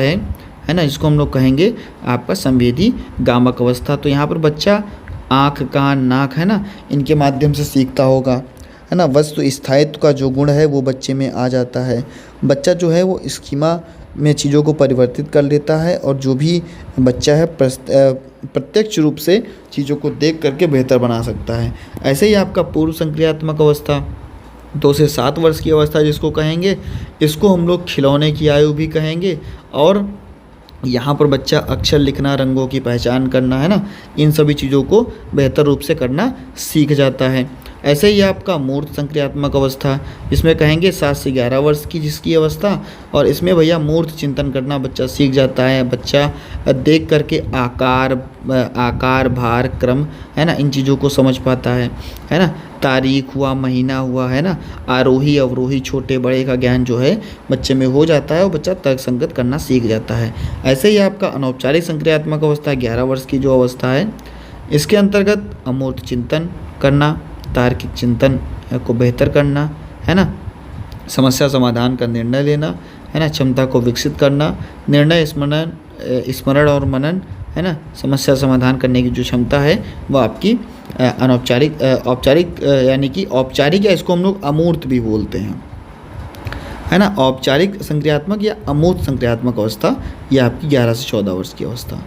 है ना, इसको हम लोग कहेंगे आपका संवेदीगामक अवस्था। तो यहाँ पर बच्चा आँख, कान, नाक, है ना, इनके माध्यम से सीखता होगा, है ना। वस्तु स्थायित्व का जो गुण है वो बच्चे में आ जाता है। बच्चा जो है वो स्कीमा में चीज़ों को परिवर्तित कर लेता है, और जो भी बच्चा है प्रत्यक्ष रूप से चीज़ों को देख करके बेहतर बना सकता है। ऐसे ही आपका पूर्व संक्रियात्मक अवस्था 2 से 7 वर्ष की अवस्था जिसको कहेंगे, इसको हम लोग खिलौने की आयु भी कहेंगे। और यहाँ पर बच्चा अक्षर लिखना, रंगों की पहचान करना, है ना, इन सभी चीज़ों को बेहतर रूप से करना सीख जाता है। ऐसे ही आपका मूर्त संक्रियात्मक अवस्था, इसमें कहेंगे 7 से 11 वर्ष की जिसकी अवस्था, और इसमें भैया मूर्त चिंतन करना बच्चा सीख जाता है। बच्चा देख करके आकार, भार, क्रम, है ना, इन चीज़ों को समझ पाता है ना। तारीख हुआ, महीना हुआ, है ना, आरोही अवरोही, छोटे बड़े का ज्ञान जो है बच्चे में हो जाता है, और बच्चा तर्क संगत करना सीख जाता है। ऐसे ही आपका अनौपचारिक संक्रियात्मक अवस्था 11 वर्ष की जो अवस्था है, इसके अंतर्गत अमूर्त चिंतन करना, तार्किक चिंतन को बेहतर करना, है ना, समस्या समाधान का निर्णय लेना, है ना, क्षमता को विकसित करना, निर्णय स्मरण और मनन, है ना, समस्या समाधान करने की जो क्षमता है वो आपकी औपचारिक यानी कि औपचारिक, या इसको हम लोग अमूर्त भी बोलते हैं, है ना। औपचारिक संक्रियात्मक या अमूर्त संक्रियात्मक अवस्था ये आपकी 11 से 14 वर्ष की अवस्था।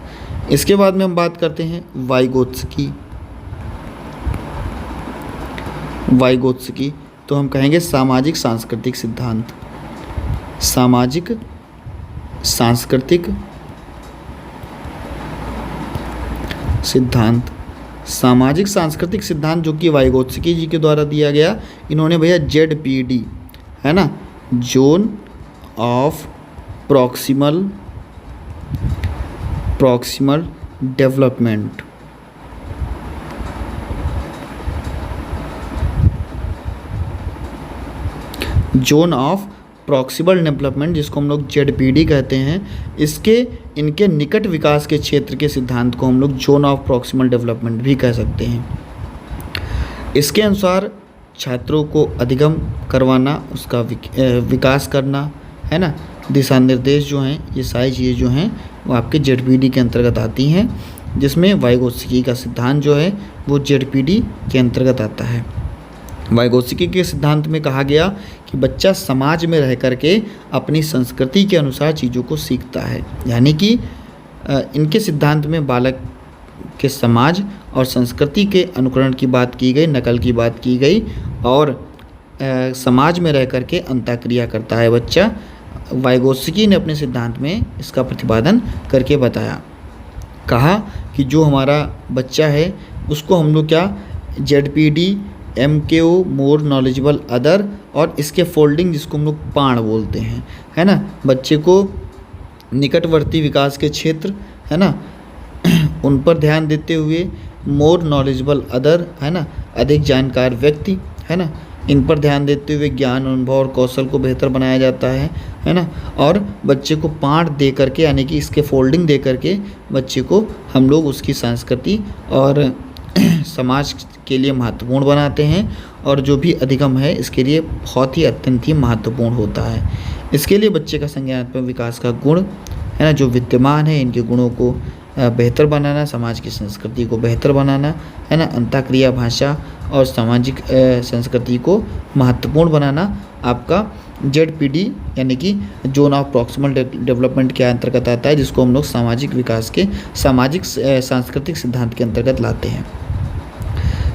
इसके बाद में हम बात करते हैं वाइगोत्स्की। तो हम कहेंगे सामाजिक सांस्कृतिक सिद्धांत। सामाजिक सांस्कृतिक सिद्धांत। सामाजिक सांस्कृतिक सिद्धांत जो कि वाइगोत्स्की जी के द्वारा दिया गया, इन्होंने भैया ZPD, है ना, zone of proximal development, zone of proximal development, जिसको हम लोग ZPD कहते हैं, इनके निकट विकास के क्षेत्र के सिद्धांत को हम लोग जोन ऑफ प्रॉक्सिमल डेवलपमेंट भी कह सकते हैं। इसके अनुसार छात्रों को अधिगम करवाना, उसका विकास करना, है ना, दिशा निर्देश जो हैं, ये सारी चीज़ें जो हैं वो आपके ZPD के अंतर्गत आती हैं, जिसमें वाइगोत्स्की का सिद्धांत जो है वो ZPD के अंतर्गत आता है। वाइगोत्स्की के सिद्धांत में कहा गया कि बच्चा समाज में रह करके अपनी संस्कृति के अनुसार चीज़ों को सीखता है, यानी कि इनके सिद्धांत में बालक के समाज और संस्कृति के अनुकरण की बात की गई, नकल की बात की गई, और समाज में रह करके अंतःक्रिया करता है बच्चा। वाइगोत्स्की ने अपने सिद्धांत में इसका प्रतिपादन करके बताया, कहा कि जो हमारा बच्चा है उसको हम लोग क्या ZPD, MKO, more knowledgeable other, और इसके फोल्डिंग जिसको हम लोग पाण बोलते हैं, है ना, बच्चे को निकटवर्ती विकास के क्षेत्र, है ना, उन पर ध्यान देते हुए, मोर नॉलेजेबल अदर, है ना, अधिक जानकार व्यक्ति, है ना, इन पर ध्यान देते हुए ज्ञान, अनुभव और कौशल को बेहतर बनाया जाता है ना, और बच्चे को पाठ दे करके, यानी कि इसके फोल्डिंग दे करके बच्चे को हम लोग उसकी संस्कृति और समाज के लिए महत्वपूर्ण बनाते हैं, और जो भी अधिगम है इसके लिए बहुत ही अत्यंत ही महत्वपूर्ण होता है। इसके लिए बच्चे का संज्ञानात्मक विकास का गुण, है ना, जो विद्यमान है, इनके गुणों को बेहतर बनाना, समाज की संस्कृति को बेहतर बनाना, है ना, अंतःक्रिया भाषा और सामाजिक संस्कृति को महत्वपूर्ण बनाना आपका ZPD यानी कि जोन ऑफ प्रॉक्सिमल डेवलपमेंट के अंतर्गत आता है, जिसको हम लोग सामाजिक विकास के सामाजिक सांस्कृतिक सिद्धांत के अंतर्गत लाते हैं।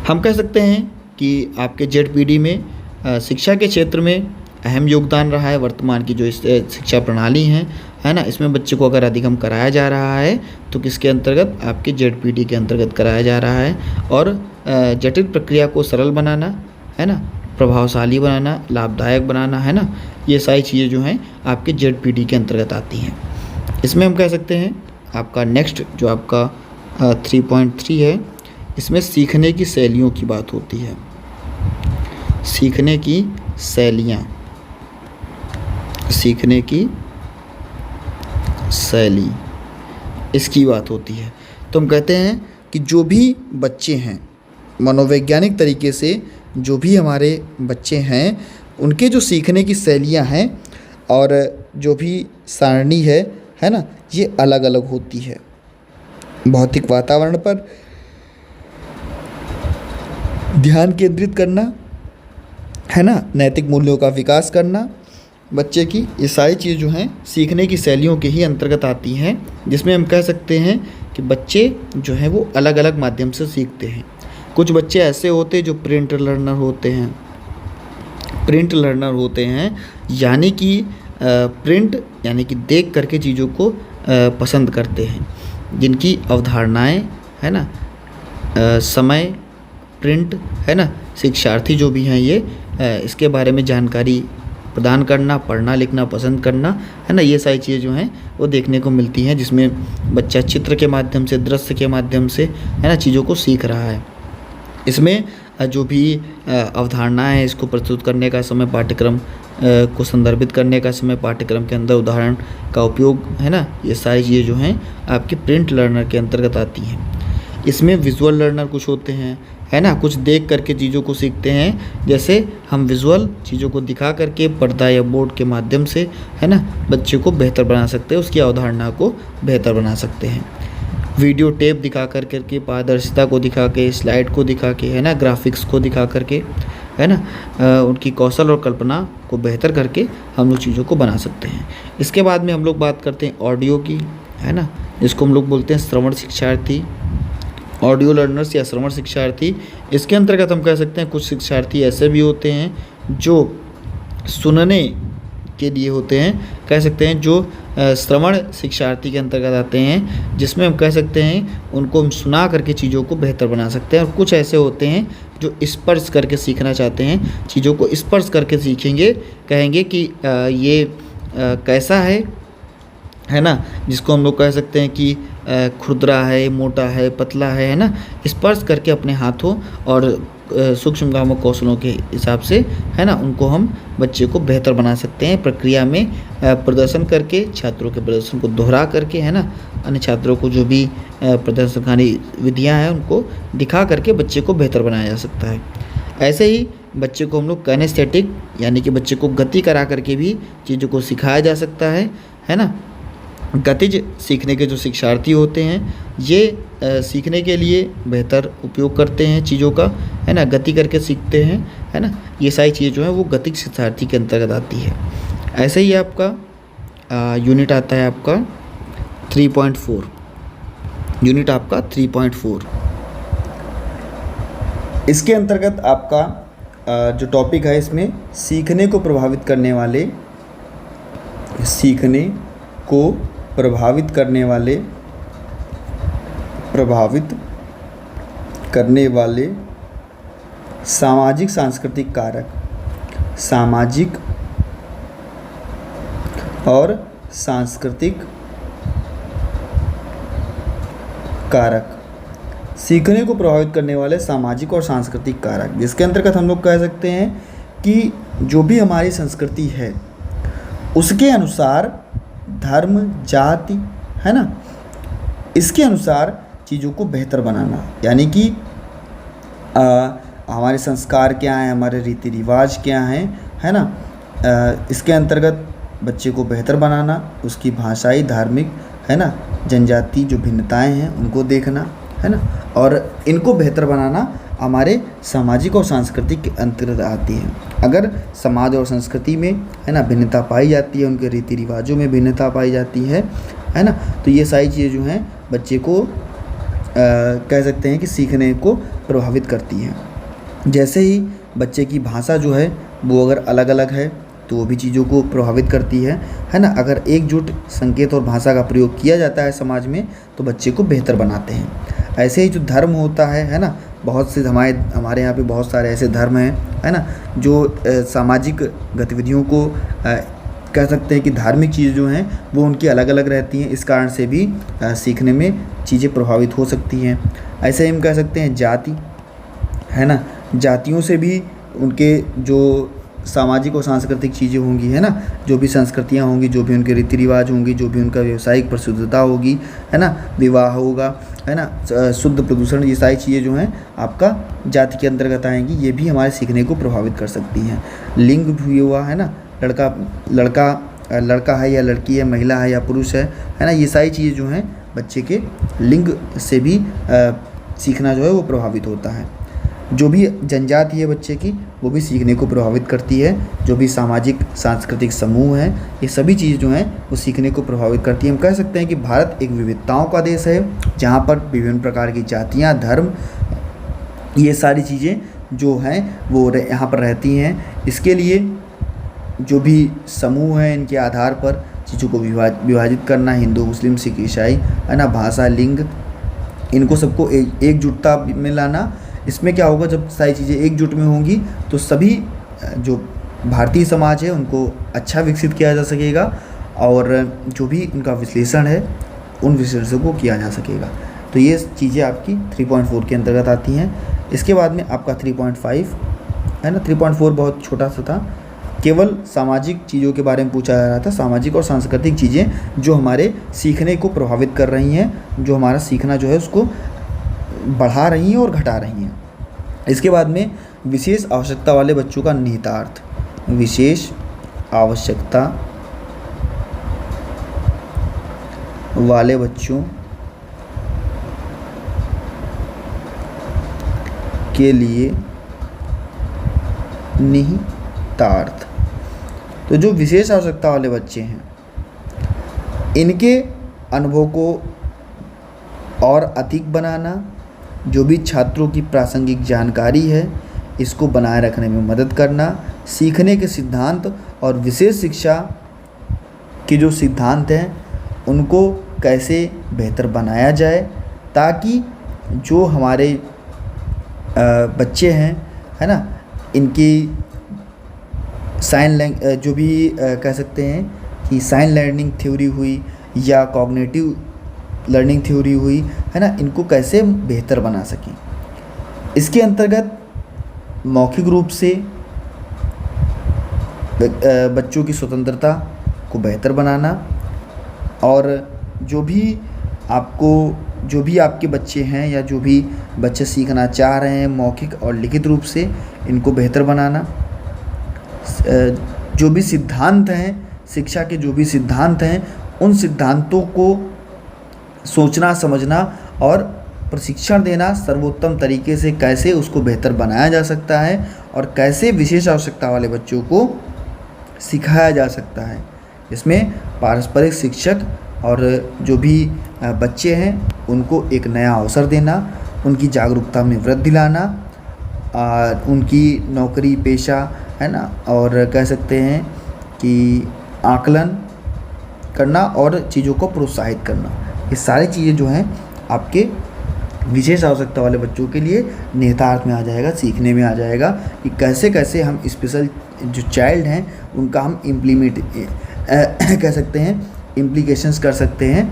हम कह सकते हैं कि आपके ZPD में शिक्षा के क्षेत्र में अहम योगदान रहा है। वर्तमान की जो इस शिक्षा प्रणाली है ना, इसमें बच्चे को अगर अधिगम कराया जा रहा है तो किसके अंतर्गत, आपके ZPD के अंतर्गत कराया जा रहा है, और जटिल प्रक्रिया को सरल बनाना, है ना, प्रभावशाली बनाना, लाभदायक बनाना, है ना, ये सारी चीज़ें जो हैं आपके ZPD के अंतर्गत आती हैं। इसमें हम कह सकते हैं आपका नेक्स्ट जो आपका 3.3 है, इसमें सीखने की शैलियों की बात होती है। सीखने की शैलियाँ, सीखने की शैली, इसकी बात होती है। तो हम कहते हैं कि जो भी बच्चे हैं, मनोवैज्ञानिक तरीके से जो भी हमारे बच्चे हैं, उनके जो सीखने की शैलियाँ हैं और जो भी सारणी है ना, ये अलग अलग होती है। भौतिक वातावरण पर ध्यान केंद्रित करना, है ना, नैतिक मूल्यों का विकास करना बच्चे की, ये सारी चीज़ जो हैं सीखने की शैलियों के ही अंतर्गत आती हैं, जिसमें हम कह सकते हैं कि बच्चे जो हैं वो अलग अलग माध्यम से सीखते हैं। कुछ बच्चे ऐसे होते हैं जो प्रिंट लर्नर होते हैं। प्रिंट लर्नर होते हैं यानी कि प्रिंट यानी कि देख करके चीज़ों को पसंद करते हैं, जिनकी अवधारणाएं, है ना, समय, प्रिंट, है ना, शिक्षार्थी जो भी हैं ये इसके बारे में जानकारी प्रदान करना, पढ़ना लिखना पसंद करना, है ना, ये सारी चीज़ें जो हैं वो देखने को मिलती हैं, जिसमें बच्चा चित्र के माध्यम से, दृश्य के माध्यम से, है ना, चीज़ों को सीख रहा है। इसमें जो भी अवधारणाएं हैं, इसको प्रस्तुत करने का समय, पाठ्यक्रम को संदर्भित करने का समय, पाठ्यक्रम के अंदर उदाहरण का उपयोग, है ना, ये सारी चीज़ें जो हैं आपके प्रिंट लर्नर के अंतर्गत आती हैं। इसमें विजुअल लर्नर कुछ होते हैं, है ना, कुछ देख करके चीज़ों को सीखते हैं, जैसे हम विजुअल चीज़ों को दिखा करके पर्दा या बोर्ड के माध्यम से, है ना, बच्चे को बेहतर बना सकते हैं, उसकी अवधारणा को बेहतर बना सकते हैं। वीडियो टेप दिखा करके, पारदर्शिता को दिखा के, स्लाइड को दिखा के, है ना, ग्राफिक्स को दिखा करके, है ना, उनकी कौशल और कल्पना को बेहतर करके हम लोग चीज़ों को बना सकते हैं। इसके बाद में हम लोग बात करते हैं ऑडियो की, है ना, जिसको हम लोग बोलते हैं श्रवण शिक्षार्थी, ऑडियो लर्नर्स या श्रवण शिक्षार्थी। इसके अंतर्गत हम कह सकते हैं कुछ शिक्षार्थी ऐसे भी होते हैं जो सुनने के लिए होते हैं, कह सकते हैं जो श्रवण शिक्षार्थी के अंतर्गत आते हैं, जिसमें हम कह सकते हैं उनको हम सुना करके चीज़ों को बेहतर बना सकते हैं। और कुछ ऐसे होते हैं जो स्पर्श करके सीखना चाहते हैं, चीज़ों को स्पर्श करके सीखेंगे, कहेंगे कि ये कैसा है ना, जिसको हम लोग कह सकते हैं कि खुरदरा है, मोटा है, पतला है ना, स्पर्श करके अपने हाथों और सूक्ष्म कामक कौशलों के हिसाब से, है ना, उनको हम बच्चे को बेहतर बना सकते हैं। प्रक्रिया में प्रदर्शन करके, छात्रों के प्रदर्शन को दोहरा करके, है ना, अन्य छात्रों को जो भी प्रदर्शनकारी विधियां हैं उनको दिखा करके बच्चे को बेहतर बनाया जा सकता है। ऐसे ही बच्चे को हम लोग काइनेस्थेटिक यानी कि बच्चे को गति करा करके भी चीज़ों को सिखाया जा सकता है ना। गतिज सीखने के जो शिक्षार्थी होते हैं ये सीखने के लिए बेहतर उपयोग करते हैं चीज़ों का, है ना, गति करके सीखते हैं, है ना। ये सारी चीज़ें जो हैं वो गतिज शिक्षार्थी के अंतर्गत आती है। ऐसे ही आपका यूनिट आता है आपका 3.4, यूनिट आपका 3.4। इसके अंतर्गत आपका जो टॉपिक है इसमें सीखने को प्रभावित करने वाले सामाजिक सांस्कृतिक कारक, सीखने को प्रभावित करने वाले सामाजिक और सांस्कृतिक कारक, जिसके अंतर्गत हम लोग कह सकते हैं कि जो भी हमारी संस्कृति है उसके अनुसार धर्म, जाति, है ना, इसके अनुसार चीज़ों को बेहतर बनाना, यानी कि हमारे संस्कार क्या हैं, हमारे रीति रिवाज क्या हैं, है ना, इसके अंतर्गत बच्चे को बेहतर बनाना, उसकी भाषाई, धार्मिक, है ना, जनजाति जो भिन्नताएं हैं उनको देखना, है ना, और इनको बेहतर बनाना हमारे सामाजिक और सांस्कृतिक के अंतर्गत आती है। अगर समाज और संस्कृति में, है ना, भिन्नता पाई जाती है, उनके रीति रिवाजों में भिन्नता पाई जाती है ना, तो ये सारी चीज़ें जो हैं बच्चे को कह सकते हैं कि सीखने को प्रभावित करती हैं। जैसे ही बच्चे की भाषा जो है वो अगर अलग अलग है तो वो भी चीज़ों को प्रभावित करती है ना। अगर एकजुट संकेत और भाषा का प्रयोग किया जाता है समाज में तो बच्चे को बेहतर बनाते हैं। ऐसे ही जो धर्म होता है ना, बहुत से हमारे यहाँ पे बहुत सारे ऐसे धर्म हैं, है ना, जो सामाजिक गतिविधियों को कह सकते हैं कि धार्मिक चीज़ जो हैं वो उनकी अलग अलग रहती हैं, इस कारण से भी सीखने में चीज़ें प्रभावित हो सकती हैं। ऐसे ही हम कह सकते हैं जाति, है ना, जातियों से भी उनके जो सामाजिक और सांस्कृतिक चीज़ें होंगी, है ना, जो भी संस्कृतियाँ होंगी, जो भी उनके रीति रिवाज होंगी, जो भी उनका व्यावसायिक प्रसिद्धता होगी, है ना, विवाह होगा, है ना, शुद्ध प्रदूषण, ये सारी चीज़ें जो हैं आपका जाति के अंतर्गत आएंगी, ये भी हमारे सीखने को प्रभावित कर सकती हैं। लिंग भी हुआ, है ना, लड़का है या लड़की है, महिला है या पुरुष है ना, ये सारी चीज़ें जो हैं बच्चे के लिंग से भी सीखना जो है वो प्रभावित होता है। जो भी जनजाति है बच्चे की वो भी सीखने को प्रभावित करती है। जो भी सामाजिक सांस्कृतिक समूह हैं, ये सभी चीज़ जो हैं वो सीखने को प्रभावित करती है। हम कह सकते हैं कि भारत एक विविधताओं का देश है, जहाँ पर विभिन्न प्रकार की जातियाँ, धर्म, ये सारी चीज़ें जो हैं वो यहाँ पर रहती हैं। इसके लिए जो भी समूह हैं इनके आधार पर चीज़ों को विभाजित करना, हिंदू, मुस्लिम, सिख, ईसाई, है ना, भाषा, लिंग, इनको सबको एकजुटता में लाना। इसमें क्या होगा, जब सारी चीज़ें एकजुट में होंगी तो सभी जो भारतीय समाज है उनको अच्छा विकसित किया जा सकेगा और जो भी उनका विश्लेषण है उन विश्लेषण को किया जा सकेगा। तो ये चीज़ें आपकी 3.4 के अंतर्गत आती हैं। इसके बाद में आपका 3.5 है ना, 3.4 बहुत छोटा सा था, केवल सामाजिक चीज़ों के बारे में पूछा जा रहा था, सामाजिक और सांस्कृतिक चीज़ें जो हमारे सीखने को प्रभावित कर रही हैं, जो हमारा सीखना जो है उसको बढ़ा रही हैं और घटा रही हैं। इसके बाद में विशेष आवश्यकता वाले बच्चों का निहितार्थ, विशेष आवश्यकता वाले बच्चों के लिए निहितार्थ। तो जो विशेष आवश्यकता वाले बच्चे हैं इनके अनुभव को और अधिक बनाना, जो भी छात्रों की प्रासंगिक जानकारी है इसको बनाए रखने में मदद करना, सीखने के सिद्धांत और विशेष शिक्षा के जो सिद्धांत हैं उनको कैसे बेहतर बनाया जाए, ताकि जो हमारे बच्चे हैं, है ना, इनकी जो भी कह सकते हैं कि साइन लर्निंग थ्योरी हुई या कॉग्निटिव लर्निंग थ्योरी हुई, है ना, इनको कैसे बेहतर बना सकें। इसके अंतर्गत मौखिक रूप से बच्चों की स्वतंत्रता को बेहतर बनाना, और जो भी आपके बच्चे हैं या जो भी बच्चे सीखना चाह रहे हैं मौखिक और लिखित रूप से, इनको बेहतर बनाना। जो भी सिद्धांत हैं, शिक्षा के जो भी सिद्धांत हैं, उन सिद्धांतों को सोचना, समझना और प्रशिक्षण देना सर्वोत्तम तरीके से, कैसे उसको बेहतर बनाया जा सकता है और कैसे विशेष आवश्यकता वाले बच्चों को सिखाया जा सकता है। इसमें पारस्परिक शिक्षक और जो भी बच्चे हैं उनको एक नया अवसर देना, उनकी जागरूकता में वृद्धि लाना, उनकी नौकरी पेशा, है ना, और कह सकते हैं कि आकलन करना और चीज़ों को प्रोत्साहित करना, ये सारी चीज़ें जो हैं आपके विशेष आवश्यकता वाले बच्चों के लिए निहितार्थ में आ जाएगा, सीखने में आ जाएगा कि कैसे कैसे हम स्पेशल जो चाइल्ड हैं उनका हम कह सकते हैं इम्प्लीकेशंस कर सकते हैं,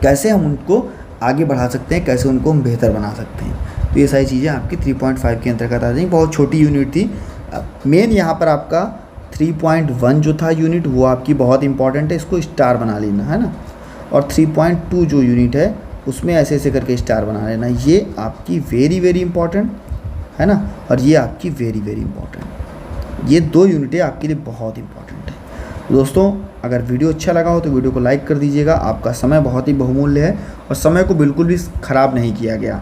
कैसे हम उनको आगे बढ़ा सकते हैं, कैसे उनको हम बेहतर बना सकते हैं। तो ये सारी चीज़ें आपकी 3.5 के अंतर्गत आ जाएंगी। बहुत छोटी यूनिट थी। मेन यहाँ पर आपका 3.1 जो था यूनिट, वो आपकी बहुत इंपॉर्टेंट है, इसको स्टार बना लेना, है ना। और 3.2 जो यूनिट है उसमें ऐसे ऐसे करके स्टार बना लेना। ये आपकी वेरी वेरी इंपॉर्टेंट है ना, और ये आपकी वेरी वेरी इंपॉर्टेंट। ये 2 यूनिटें आपके लिए बहुत इंपॉर्टेंट है। दोस्तों, अगर वीडियो अच्छा लगा हो तो वीडियो को लाइक कर दीजिएगा। आपका समय बहुत ही बहुमूल्य है और समय को बिल्कुल भी ख़राब नहीं किया गया।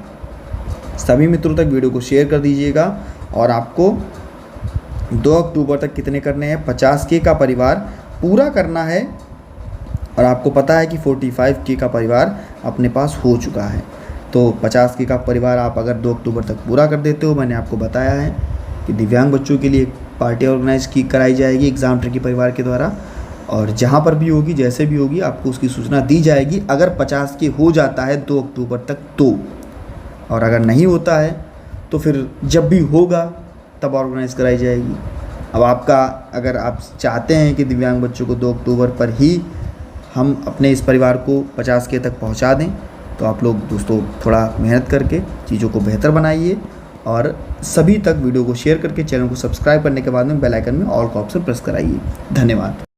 सभी मित्रों तक वीडियो को शेयर कर दीजिएगा। और आपको 2 अक्टूबर तक कितने करने हैं, 50K का परिवार पूरा करना है। और आपको पता है कि 45K का परिवार अपने पास हो चुका है। तो 50K का परिवार आप अगर 2 अक्टूबर तक पूरा कर देते हो, मैंने आपको बताया है कि दिव्यांग बच्चों के लिए पार्टी ऑर्गेनाइज कराई जाएगी एग्ज़ाम ट्रिकी परिवार के द्वारा, और जहाँ पर भी होगी, जैसे भी होगी, आपको उसकी सूचना दी जाएगी। अगर 50K हो जाता है 2 अक्टूबर तक तो, और अगर नहीं होता है तो फिर जब भी होगा तब ऑर्गेनाइज़ कराई जाएगी। अब अगर आप चाहते हैं कि दिव्यांग बच्चों को 2 अक्टूबर पर ही हम अपने इस परिवार को 50K तक पहुंचा दें, तो आप लोग दोस्तों थोड़ा मेहनत करके चीज़ों को बेहतर बनाइए, और सभी तक वीडियो को शेयर करके चैनल को सब्सक्राइब करने के बाद में बेल आइकन में ऑल का ऑप्शन प्रेस कराइए। धन्यवाद।